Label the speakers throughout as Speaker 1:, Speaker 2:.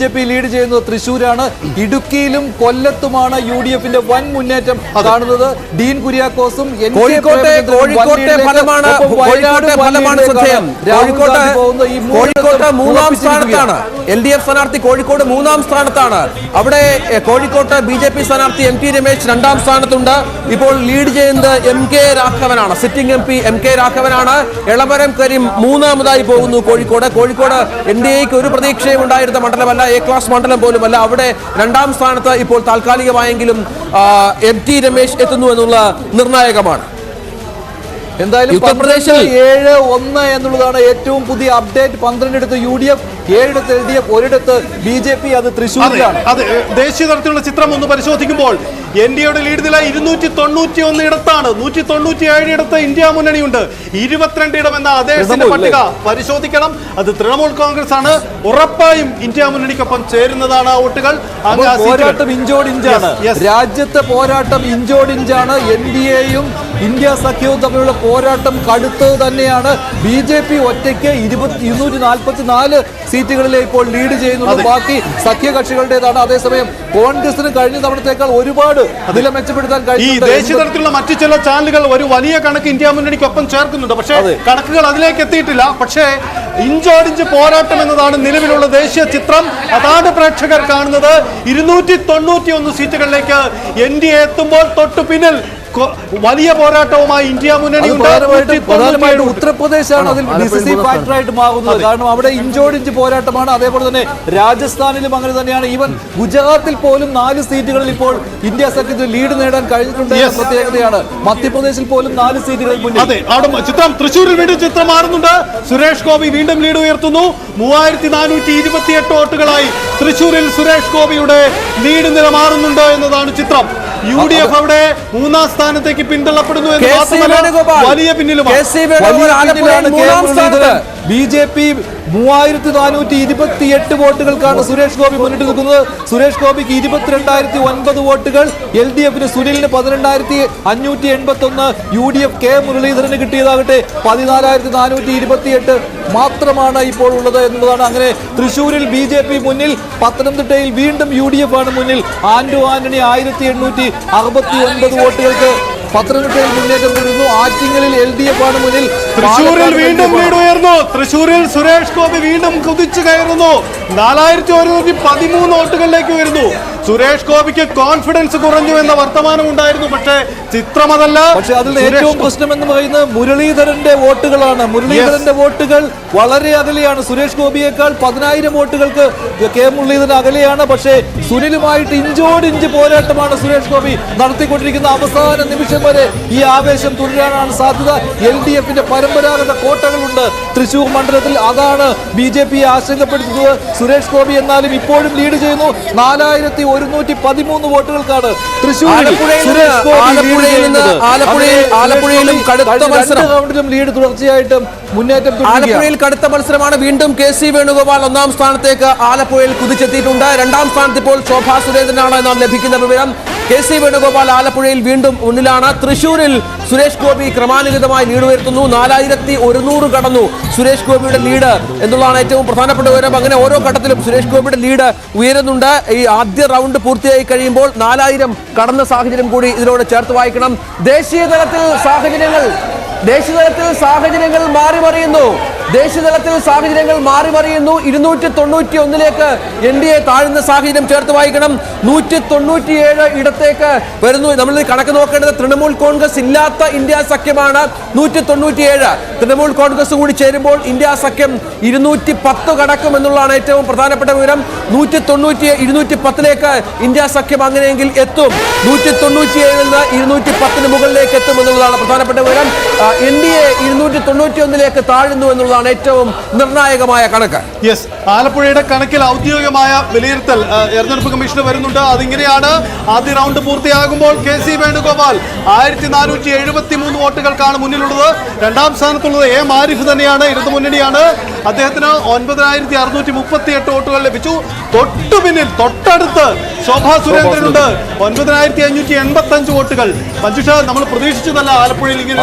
Speaker 1: BJP lead ചെയ്യുന്നത് തൃശ്ശൂരാണ്. ഇടുക്കിയിലും കൊല്ലത്തുമാണ് UDFന്റെ വൻ മുന്നേറ്റം കാണുന്നത്. ഡീൻ കുര്യാക്കോസും
Speaker 2: കോഴിക്കോട്ടെ ഫലമാണ് ശ്രദ്ധേയം. കോഴിക്കോട്ട് മൂന്നാം സ്ഥാനത്താണ് LDF സ്ഥാനാർത്ഥി. കോഴിക്കോട് മൂന്നാം സ്ഥാനത്താണ്. അവിടെ കോഴിക്കോട്ട് BJP സ്ഥാനാർത്ഥി MT രമേശ് രണ്ടാം സ്ഥാനത്തുണ്ട്. ഇപ്പോൾ ലീഡ് ചെയ്യുന്നത് MK രാഘവനാണ്. സിറ്റിംഗ് MP MK രാഘവനാണ്. എളമരം കരീം മൂന്നാമതായി പോകുന്നു. കോഴിക്കോട് NDAക്ക് ഒരു പ്രതീക്ഷയും ഉണ്ടായിരുന്ന മണ്ഡലമല്ല, A ക്ലാസ് മണ്ഡലം പോലുമല്ല. അവിടെ രണ്ടാം സ്ഥാനത്ത് ഇപ്പോൾ താൽക്കാലികമായെങ്കിലും MT രമേശ് എത്തുന്നു എന്നുള്ള നിർണായകമാണ്.
Speaker 1: എന്തായാലും ഉത്തർപ്രദേശിൽ 7-1 എന്നുള്ളതാണ് ഏറ്റവും പുതിയ അപ്ഡേറ്റ്. 12 UDF, 7 LDF, 1 BJP. അത് തൃശ്ശൂരിലാണ്.
Speaker 3: അതെ, ദേശീയ തലത്തിലുള്ള ചിത്രം ഒന്ന് പരിശോധിക്കുമ്പോൾ NDAയുടെ ലീഡ് നില 291 ഇടത്താണ്. 197 ഇടത്ത് ഇന്ത്യ മുന്നണിയുണ്ട്. 22 ഇടം എന്ന അദ്ദേഹത്തിന്റെ പട്ടിക പരിശോധിക്കണം. അത് തൃണമൂൽ കോൺഗ്രസ് ആണ്. ഉറപ്പായും ഇന്ത്യ മുന്നണിക്കൊപ്പം ചേരുന്നതാണ് വോട്ടുകൾ.
Speaker 1: പോരാട്ടം ഇഞ്ചോടിഞ്ചാണ്. രാജ്യത്തെ പോരാട്ടം ഇഞ്ചോടിഞ്ചാണ്. NDAയും ഇന്ത്യ സഖ്യവും തമ്മിലുള്ള പോരാട്ടം കടുത്തത് തന്നെയാണ്. BJP ഒറ്റയ്ക്ക് 244 സീറ്റുകളിലെ ഇപ്പോൾ ലീഡ് ചെയ്യുന്നുള്ളൂ. ബാക്കി സഖ്യകക്ഷികളുടേതാണ്. അതേസമയം കോൺഗ്രസിന് കഴിഞ്ഞ തവണത്തേക്കാൾ ഒരുപാട് നില മെച്ചപ്പെടുത്താൻ
Speaker 3: കഴിയും. ഈ ദേശീയ തലത്തിലുള്ള മറ്റു ചില ചാനലുകൾ ഒരു വലിയ കണക്ക് ഇന്ത്യ മുന്നണിക്കൊപ്പം ചേർക്കുന്നുണ്ട്. പക്ഷേ കണക്കുകൾ അതിലേക്ക് എത്തിയിട്ടില്ല. പക്ഷേ ഇഞ്ചോടിഞ്ച് പോരാട്ടം എന്നതാണ് നിലവിലുള്ള ദേശീയ ചിത്രം. അതാണ് പ്രേക്ഷകർ കാണുന്നത്. 291 സീറ്റുകളിലേക്ക് NDA എത്തുമ്പോൾ തൊട്ടു പിന്നിൽ വലിയ പോരാട്ടവുമായി ഇന്ത്യ മുന്നണിയുണ്ട്.
Speaker 1: പ്രധാനമായിട്ടും ഉത്തർപ്രദേശാണ് അതിൽ ഡിസിസീവ് ഫാക്ടറായിട്ട് മാറുന്നത്. കാരണം അവിടെ ഇഞ്ചോടിഞ്ച് പോരാട്ടമാണ്. അതേപോലെ തന്നെ രാജസ്ഥാനിലും അങ്ങനെ തന്നെയാണ്. ഈവൻ ഗുജറാത്തിൽ പോലും 4 സീറ്റുകളിൽ ഇപ്പോൾ ഇന്ത്യ സഖ്യത്തിന് ലീഡ് നേടാൻ കഴിഞ്ഞിട്ടുണ്ട് എന്ന പ്രത്യേകതയാണ്. മധ്യപ്രദേശിൽ പോലും 4 സീറ്റുകളിൽ മുന്നിൽ.
Speaker 3: അതെ, അവിടെ ചിത്രം തൃശ്ശൂരിൽ വീണ്ടും ചിത്രം മാറുന്നുണ്ട്. സുരേഷ് ഗോപി വീണ്ടും ലീഡ് ഉയർത്തുന്നു. 3428 വോട്ടുകളായി തൃശ്ശൂരിൽ സുരേഷ് ഗോപിയുടെ ലീഡ് നില മാറുന്നുണ്ട് എന്നതാണ് ചിത്രം. UDF അവിടെ മൂന്നാം സ്ഥാനത്തേക്ക് പിന്തള്ളപ്പെടുന്നു എന്ന് മാത്രമല്ല വലിയ പിന്നിലുമാണ്.
Speaker 1: BJP 3428 വോട്ടുകൾക്കാണ് സുരേഷ് ഗോപി മുന്നിട്ട് നിൽക്കുന്നത്. സുരേഷ് ഗോപിക്ക് 22,009 വോട്ടുകൾ. LDFന് സുനിലിന് 12,581. UDF K മുരളീധരന് കിട്ടിയതാകട്ടെ 14,428 മാത്രമാണ് ഇപ്പോൾ ഉള്ളത് എന്നുള്ളതാണ്. അങ്ങനെ തൃശ്ശൂരിൽ BJP മുന്നിൽ, പത്തനംതിട്ടയിൽ വീണ്ടും UDF ആണ് മുന്നിൽ. ആന്റണി 1869 വോട്ടുകൾക്ക് പത്തനംതിട്ടയിൽ മുന്നേറ്റം തുടരുന്നു. ആറ്റിങ്ങലിൽ LDF ആണ് മുന്നിൽ.
Speaker 3: തൃശ്ശൂരിൽ വീണ്ടും ലീഡ് ഉയർന്നു. തൃശ്ശൂരിൽ സുരേഷ് ഗോപി വീണ്ടും കുതിച്ചു കയറുന്നു. 4113 വോട്ടുകളിലേക്ക് ഉയരുന്നു. സുരേഷ് ഗോപിക്ക് കോൺഫിഡൻസ് കുറഞ്ഞു എന്ന വർത്തമാനം ഉണ്ടായിരുന്നു. പക്ഷേ ചിത്രമതല്ല.
Speaker 1: പക്ഷെ അതിൽ ഏറ്റവും പ്രശ്നം എന്ന് പറയുന്നത് മുരളീധരന്റെ വോട്ടുകളാണ്. മുരളീധരന്റെ വോട്ടുകൾ വളരെ അകലെയാണ്. സുരേഷ് ഗോപിയേക്കാൾ 10,000 വോട്ടുകൾക്ക് K മുരളീധരൻ അകലെയാണ്. പക്ഷേ സുനിലുമായിട്ട് ഇഞ്ചോടിഞ്ച് പോരാട്ടമാണ് സുരേഷ് ഗോപി നടത്തിക്കൊണ്ടിരിക്കുന്ന. അവസാന നിമിഷം വരെ ഈ ആവേശം തുടരാനാണ് സാധ്യത. LDFന്റെ പരമ്പരാഗത കോട്ടകളുണ്ട് തൃശ്ശൂർ മണ്ഡലത്തിൽ. അതാണ് BJP ആശങ്കപ്പെടുത്തുന്നത്. സുരേഷ് ഗോപി എന്നാലും ഇപ്പോഴും ലീഡ് ചെയ്യുന്നു. 4113 വോട്ടുകൾക്കാണ് തൃശ്ശൂരിലും ലീഡ് തുടർച്ചയായിട്ടും മുന്നേറ്റം.
Speaker 2: ആലപ്പുഴയിൽ കടുത്ത മത്സരമാണ്. വീണ്ടും KC വേണുഗോപാൽ ഒന്നാം സ്ഥാനത്തേക്ക് ആലപ്പുഴയിൽ കുതിച്ചെത്തിയിട്ടുണ്ട്. രണ്ടാം സ്ഥാനത്ത് ഇപ്പോൾ ശോഭാ സുരേന്ദ്രനാണ് നാം ലഭിക്കുന്ന വിവരം. KC വേണുഗോപാൽ ആലപ്പുഴയിൽ വീണ്ടും മുന്നിലാണ്. തൃശ്ശൂരിൽ സുരേഷ് ഗോപി ക്രമാനുഗതമായി ലീഡ് ഉയർത്തുന്നു. 4100 കടന്നു സുരേഷ് ഗോപിയുടെ ലീഡ് എന്നുള്ളതാണ് ഏറ്റവും പ്രധാനപ്പെട്ട വിവരം. അങ്ങനെ ഓരോ ഘട്ടത്തിലും സുരേഷ് ഗോപിയുടെ ലീഡ് ഉയരുന്നുണ്ട്. ഈ ആദ്യ റൗണ്ട് പൂർത്തിയായി കഴിയുമ്പോൾ 4000 കടന്ന സാഹചര്യം കൂടി ഇതിനോട് ചേർത്ത് വായിക്കണം. ദേശീയ തലത്തിൽ സാഹചര്യങ്ങൾ മാറി മറിയുന്നു. 291 NDA താഴ്ന്ന സാഹചര്യം ചേർത്ത് വായിക്കണം. 197 ഇടത്തേക്ക് വരുന്നു. നമ്മൾ കണക്ക് നോക്കേണ്ടത് തൃണമൂൽ കോൺഗ്രസ് ഇല്ലാത്ത ഇന്ത്യ സഖ്യമാണ്. 197 തൃണമൂൽ കോൺഗ്രസ് കൂടി ചേരുമ്പോൾ ഇന്ത്യ സഖ്യം 210 കടക്കും എന്നുള്ളതാണ് ഏറ്റവും പ്രധാനപ്പെട്ട വിവരം. 210ലേക്ക് ഇന്ത്യ സഖ്യം അങ്ങനെയെങ്കിൽ എത്തും. 197 നിന്ന് 210 മുകളിലേക്ക് എത്തും എന്നുള്ളതാണ് പ്രധാനപ്പെട്ട വിവരം. NDA 291ലേക്ക് താഴുന്നു എന്നുള്ളതാണ് ഏറ്റവും നിർണായകമായ കണക്ക്.
Speaker 3: യെസ്, ആലപ്പുഴയുടെ കണക്കിൽ ഔദ്യോഗികമായ വിലയിരുത്തൽ തെരഞ്ഞെടുപ്പ് കമ്മീഷന് വരുന്നുണ്ട്. അതിങ്ങനെയാണ്. ആദ്യ റൗണ്ട് പൂർത്തിയാകുമ്പോൾ KC വേണുഗോപാൽ 1473 വോട്ടുകൾക്കാണ് മുന്നിലുള്ളത്. രണ്ടാം സ്ഥാനത്തുള്ളത് A മാരിഫ് തന്നെയാണ്. ഇടതുമുന്നണിയാണ്. അദ്ദേഹത്തിന് 9638 വോട്ടുകൾ ലഭിച്ചു. തൊട്ടു പിന്നിൽ തൊട്ടടുത്ത് ശോഭാ സുരേന്ദ്രനുണ്ട് 9585 വോട്ടുകൾ. മഞ്ജുഷ, നമ്മൾ പ്രതീക്ഷിച്ചതല്ല ആലപ്പുഴയിൽ ഇങ്ങനെ.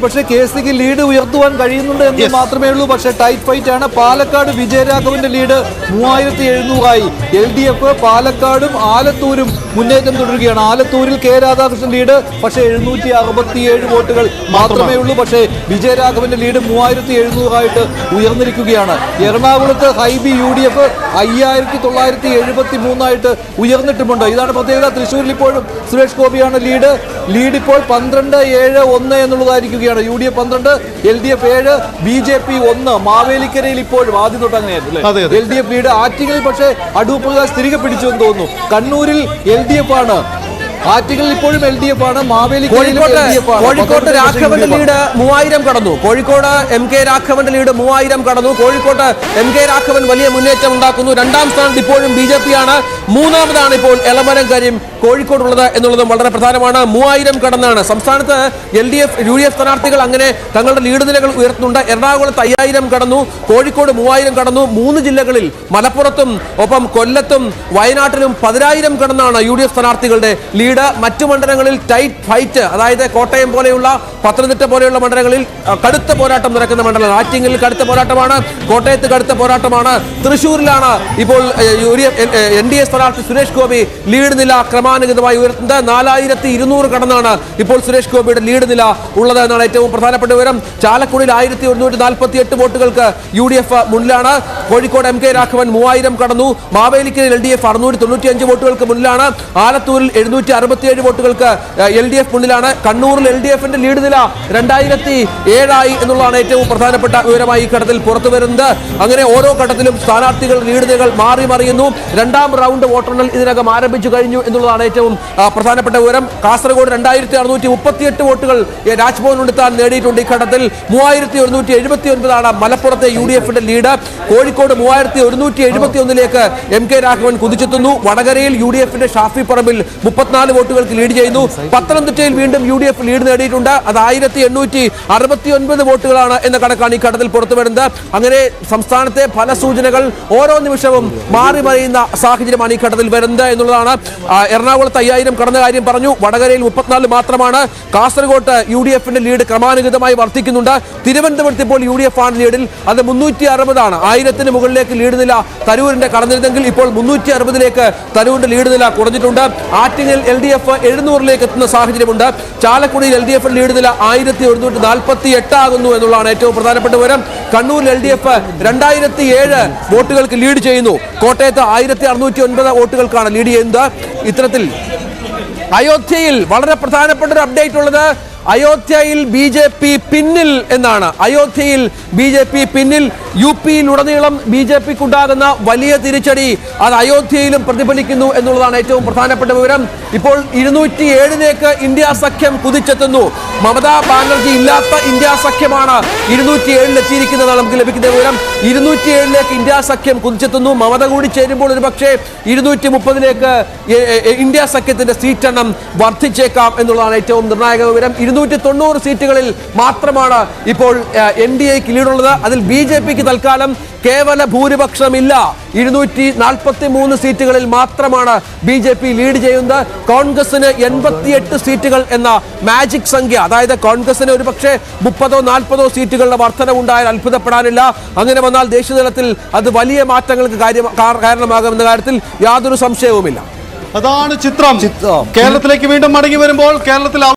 Speaker 1: പക്ഷേ KCക്ക് ലീഡ് ഉയർത്തുവാൻ കഴിയുന്നുണ്ട് എന്ന് മാത്രമേ ഉള്ളൂ. പക്ഷേ ടൈറ്റ് ഫൈറ്റ് ആണ്. പാലക്കാട് വിജയരാഘവന്റെ ലീഡ് 3700 LDF പാലക്കാടും ആലത്തൂരും മുന്നേറ്റം തുടരുകയാണ്. ആലത്തൂരിൽ കെ രാധാകൃഷ്ണൻ ലീഡ്, പക്ഷേ 767 വോട്ടുകൾ മാത്രമേ ഉള്ളൂ. പക്ഷേ വിജയരാഘവന്റെ ലീഡ് 3700 ഉയർന്നിരിക്കുകയാണ്. എറണാകുളത്ത് ഹൈബി UDF 5973 ഉയർന്നിട്ടുമുണ്ട്. ഇതാണ് പ്രത്യേകത. തൃശ്ശൂരിൽ ഇപ്പോഴും സുരേഷ് ഗോപിയാണ് ലീഡ് ഇപ്പോൾ 12-7-1 എന്നുള്ളതായിരിക്കുകയാണ്. UDF 12, LDF 7, BJP 1. മാവേലിക്കരയിൽ ഇപ്പോഴും ആദ്യം തൊട്ട് അങ്ങനെയായിരുന്നു LDF ലീഡ്. ആറ്റിങ്ങൽ പക്ഷേ അടൂർ പ്രകാശ് തിരികെ പിടിച്ചു എന്ന് തോന്നുന്നു. കണ്ണൂരിൽ LDF ആണ്. ആറ്റിങ്ങൽ ഇപ്പോഴും LDF ആണ്.
Speaker 2: കോഴിക്കോട്ട് രാഘവന്റെ ലീഡ് 3000 കടന്നു. കോഴിക്കോട് MK രാഘവന്റെ ലീഡ് 3000 കടന്നു. കോഴിക്കോട്ട് MK രാഘവൻ വലിയ മുന്നേറ്റം ഉണ്ടാക്കുന്നു. രണ്ടാം സ്ഥാനത്ത് ഇപ്പോഴും BJP ആണ്. മൂന്നാമതാണ് ഇപ്പോൾ എളമരം കരീം കോഴിക്കോടുള്ളത് എന്നുള്ളതും വളരെ പ്രധാനമാണ്. 3000 കടന്നാണ് സംസ്ഥാനത്ത് LDF UDF സ്ഥാനാർത്ഥികൾ അങ്ങനെ തങ്ങളുടെ ലീഡ് നിലകൾ ഉയർത്തുന്നുണ്ട്. എറണാകുളത്ത് 5000 കടന്നു, കോഴിക്കോട് 3000 കടന്നു. 3 ജില്ലകളിൽ മലപ്പുറത്തും ഒപ്പം കൊല്ലത്തും വയനാട്ടിലും 10000 കടന്നാണ് UDF സ്ഥാനാർത്ഥികളുടെ ലീഡ്. മറ്റു മണ്ഡലങ്ങളിൽ ടൈറ്റ് ഫൈറ്റ്, അതായത് കോട്ടയം പോലെയുള്ള, പത്തനംതിട്ട പോലെയുള്ള മണ്ഡലങ്ങളിൽ കടുത്ത പോരാട്ടം നടക്കുന്ന മണ്ഡലം. ആറ്റിങ്ങലിൽ കടുത്ത പോരാട്ടമാണ്, കോട്ടയത്ത് കടുത്ത പോരാട്ടമാണ്. തൃശ്ശൂരിലാണ് ഇപ്പോൾ NDA സ്ഥാനാർത്ഥി സുരേഷ് ഗോപി ലീഡ് നില ക്രമാനുഗതമായി ഉയർത്തുന്നത്. 4200 കടന്നാണ് ഇപ്പോൾ സുരേഷ് ഗോപിയുടെ ലീഡ് നില ഉള്ളത് എന്നാണ് ഏറ്റവും പ്രധാനപ്പെട്ട വിവരം. ചാലക്കുടിയിൽ 1148 വോട്ടുകൾക്ക് UDF മുന്നിലാണ്. കോഴിക്കോട് MK രാഘവൻ 3000 കടന്നു. മാവേലിക്കരയിൽ LDF 695 വോട്ടുകൾക്ക് മുന്നിലാണ്. ആലത്തൂരിൽ 767 വോട്ടുകൾക്ക് LDF മുന്നിലാണ്. കണ്ണൂരിൽ LDFന്റെ ലീഡ് നില 2007 എന്നുള്ളതാണ് ഏറ്റവും പ്രധാനപ്പെട്ട വിവരമായി ഈ ഘട്ടത്തിൽ പുറത്തു വരുന്നത്. അങ്ങനെ ഓരോ ഘട്ടത്തിലും സ്ഥാനാർത്ഥികൾ ലീഡ് നിലകൾ മാറി മറിയുന്നു. രണ്ടാം റൗണ്ട് വോട്ടെണ്ണൽ ഇതിനകം ആരംഭിച്ചു കഴിഞ്ഞു എന്നുള്ളതാണ് ഏറ്റവും പ്രധാനപ്പെട്ട വിവരം. കാസർഗോഡ് 2638 വോട്ടുകൾ രാജ്ഭവൻ ഉണ്ണിത്താൻ നേടിയിട്ടുണ്ട്. ഈ ഘട്ടത്തിൽ 3179 മലപ്പുറത്തെ UDFന്റെ ലീഡ്. കോഴിക്കോട് 3171 MK രാഘവൻ കുതിച്ചെത്തുന്നു. വടകരയിൽ UDFന്റെ ഷാഫി പറമ്പിൽ 34 വോട്ടുകൾക്ക് ലീഡ് ചെയ്യുന്നു. പത്തനംതിട്ടയിൽ വീണ്ടും UDF ലീഡ് നേടിയിട്ടുണ്ട്. അത് 1869 വോട്ടുകളാണ് എന്ന കണക്കാണ് ഈ ഘട്ടത്തിൽ പുറത്തു വരുന്നത്. അങ്ങനെ സംസ്ഥാനത്തെ ഫല സൂചനകൾ ഓരോ നിമിഷവും മാറി മറിയുന്ന സാഹചര്യമാണ് ഈ ഘട്ടത്തിൽ വരുന്നത് എന്നുള്ളതാണ്. എറണാകുളത്ത് 5000 കടന്ന കാര്യം പറഞ്ഞു. വടകരയിൽ 34 മാത്രമാണ്. കാസർഗോട്ട് UDFന്റെ ലീഡ് ക്രമാനുഗതമായി വർദ്ധിക്കുന്നുണ്ട്. തിരുവനന്തപുരത്ത് ഇപ്പോൾ UDF ആണ് ലീഡിൽ. അത് 360 ആണ്. 1000 മുകളിലേക്ക് ലീഡ് നില തരൂരിന്റെ കടന്നിരുന്നെങ്കിൽ ഇപ്പോൾ 360 തരൂരിന്റെ ലീഡ് നില കുറഞ്ഞിട്ടുണ്ട്. ആറ്റിങ്ങൽ LDF 700 എത്തുന്ന സാഹചര്യമുണ്ട്. ചാലക്കുടിയിൽ LDF ലീഡ് നില 1148 ആകുന്നു എന്നുള്ളതാണ് ഏറ്റവും പ്രധാനപ്പെട്ട വിവരം. കണ്ണൂരിൽ LDF 2007 വോട്ടുകൾക്ക് ലീഡ് ചെയ്യുന്നു. കോട്ടയത്ത് 1609 വോട്ടുകൾക്കാണ് ലീഡ് ചെയ്യുന്നത്. ഇത്തരത്തിൽ അയോധ്യയിൽ വളരെ പ്രധാനപ്പെട്ട ഒരു അപ്ഡേറ്റ് ഉള്ളത്, അയോധ്യയിൽ BJP പിന്നിൽ എന്നാണ്. അയോധ്യയിൽ BJP പിന്നിൽ. UPയിലുടനീളം BJPക്കുണ്ടാകുന്ന വലിയ തിരിച്ചടി അത് അയോധ്യയിലും പ്രതിഫലിക്കുന്നു എന്നുള്ളതാണ് ഏറ്റവും പ്രധാനപ്പെട്ട വിവരം. ഇപ്പോൾ 207 ഇന്ത്യ സഖ്യം കുതിച്ചെത്തുന്നു. മമതാ ബാനർജി ഇല്ലാത്ത ഇന്ത്യ സഖ്യമാണ് 207 എത്തിയിരിക്കുന്നതാണ് നമുക്ക് ലഭിക്കുന്ന വിവരം. 207 ഇന്ത്യ സഖ്യം കുതിച്ചെത്തുന്നു. മമത കൂടി ചേരുമ്പോൾ ഒരു പക്ഷേ 230 ഇന്ത്യ സഖ്യത്തിന്റെ സീറ്റ് എണ്ണം വർദ്ധിച്ചേക്കാം എന്നുള്ളതാണ് ഏറ്റവും നിർണായക വിവരം. 290 സീറ്റുകളിൽ മാത്രമാണ് ഇപ്പോൾ NDAക്ക് ലീഡുള്ളത്. അതിൽ BJPക്ക് തൽക്കാലം കേവല ഭൂരിപക്ഷമില്ല. 243 സീറ്റുകളിൽ മാത്രമാണ് BJP ലീഡ് ചെയ്യുന്നത്. കോൺഗ്രസിന് 88 സീറ്റുകൾ എന്ന മാജിക് സംഖ്യ, അതായത് കോൺഗ്രസിന് ഒരു പക്ഷേ 30-40 സീറ്റുകളുടെ വർധനവുണ്ടായാൽ അത്ഭുതപ്പെടാനില്ല. അങ്ങനെ വന്നാൽ ദേശീയതലത്തിൽ അത് വലിയ മാറ്റങ്ങൾക്ക് കാരണമാകുമെന്ന കാര്യത്തിൽ യാതൊരു സംശയവുമില്ല.
Speaker 3: അതാണ് ചിത്രം. കേരളത്തിലേക്ക് വീണ്ടും മടങ്ങി വരുമ്പോൾ കേരളത്തിൽ